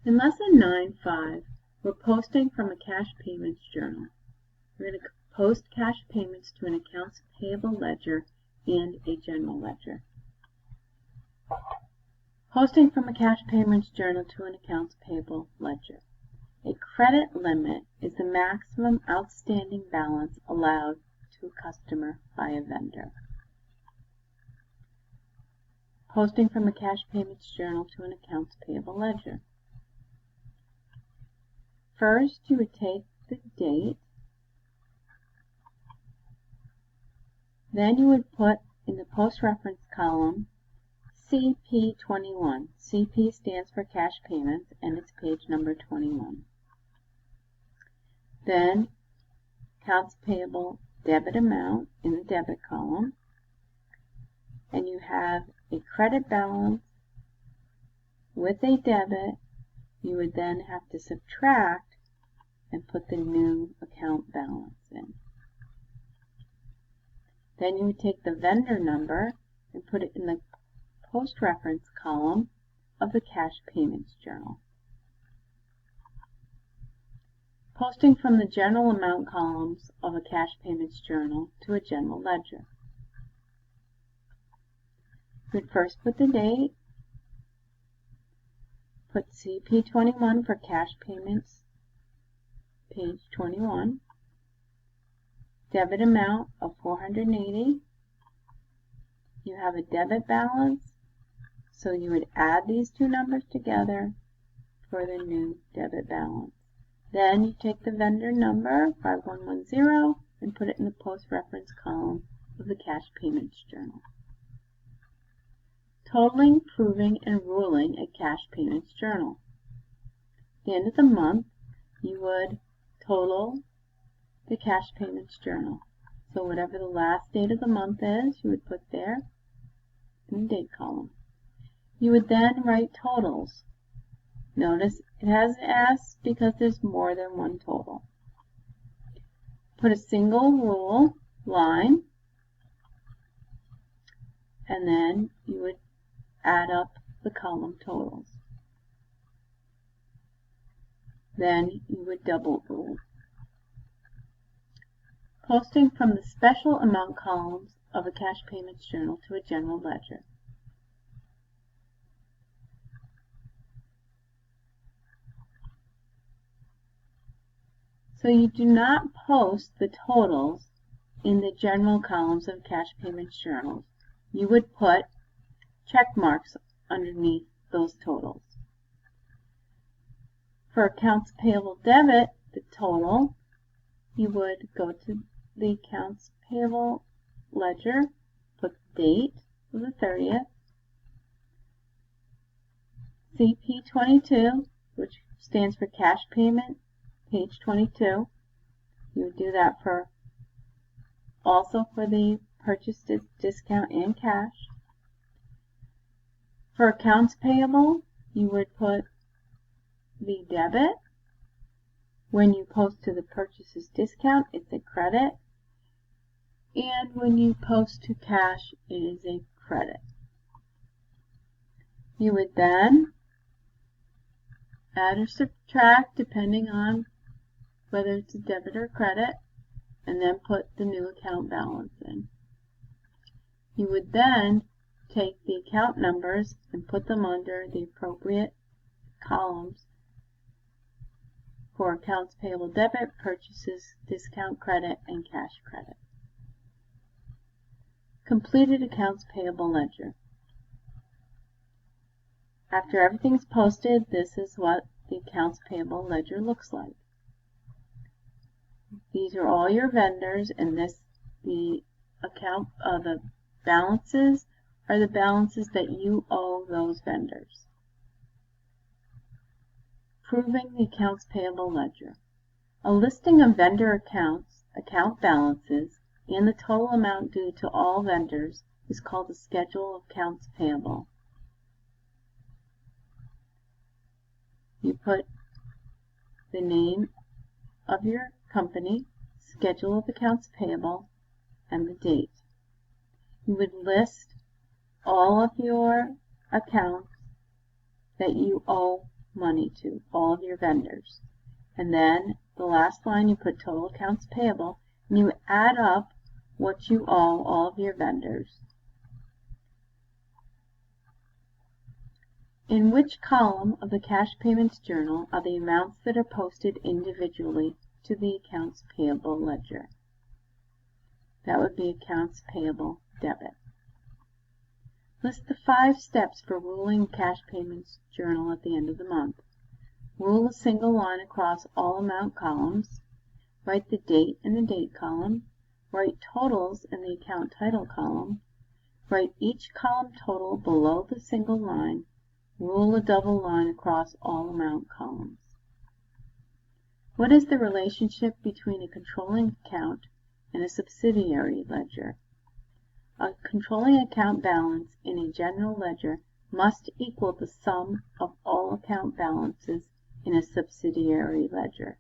In Lesson 9.5, we're posting from a cash payments journal. We're going to post cash payments to an accounts payable ledger and a general ledger. Posting from a cash payments journal to an accounts payable ledger. A credit limit is the maximum outstanding balance allowed to a customer by a vendor. Posting from a cash payments journal to an accounts payable ledger. First, you would take the date. Then you would put in the post reference column CP21. CP stands for cash payments and it's page number 21. Then accounts payable debit amount in the debit column. And you have a credit balance with a debit. You would then have to subtract and put the new account balance in. Then you would take the vendor number and put it in the post reference column of the cash payments journal. Posting from the general amount columns of a cash payments journal to a general ledger. You would first put the date, put CP21 for cash payments, page 21, debit amount of $480. You have a debit balance, so you would add these two numbers together for the new debit balance. Then you take the vendor number, 5110, and put it in the post reference column of the cash payments journal. Totaling, proving, and ruling a cash payments journal. At the end of the month, you would total the cash payments journal. So whatever the last date of the month is, you would put there in the date column. You would then write totals. Notice it has an S because there's more than one total. Put a single rule line, and then you would add up the column totals. Then you would double rule. Posting from the special amount columns of a cash payments journal to a general ledger. So you do not post the totals in the general columns of cash payments journals. You would put check marks underneath those totals. For accounts payable debit, the total, you would go to the accounts payable ledger, put the date of the 30th, CP22, which stands for cash payment, page 22. You would do that for also for the purchase discount and cash. For accounts payable, you would put the debit. When you post to the purchases discount, it's a credit. And when you post to cash, it is a credit. You would then add or subtract depending on whether it's a debit or credit, and then put the new account balance in. You would then take the account numbers and put them under the appropriate columns for accounts payable debit, purchases, discount credit, and cash credit. Completed accounts payable ledger. After everything's posted, this is what the accounts payable ledger looks like. These are all your vendors, and the balances are the balances that you owe those vendors. Proving the accounts payable ledger. A listing of vendor accounts, account balances, and the total amount due to all vendors is called a schedule of accounts payable. You put the name of your company, schedule of accounts payable, and the date. You would list all of your accounts that you owe money to, all of your vendors. And then the last line you put total accounts payable, and you add up what you owe all of your vendors. In which column of the cash payments journal are the amounts that are posted individually to the accounts payable ledger? That would be accounts payable debit. List the 5 steps for ruling cash payments journal at the end of the month. Rule a single line across all amount columns. Write the date in the date column. Write totals in the account title column. Write each column total below the single line. Rule a double line across all amount columns. What is the relationship between a controlling account and a subsidiary ledger? A controlling account balance in a general ledger must equal the sum of all account balances in a subsidiary ledger.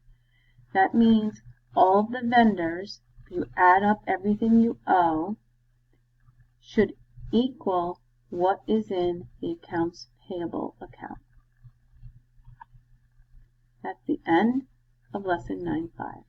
That means all of the vendors, if you add up everything you owe, should equal what is in the accounts payable account. That's the end of lesson 9.5.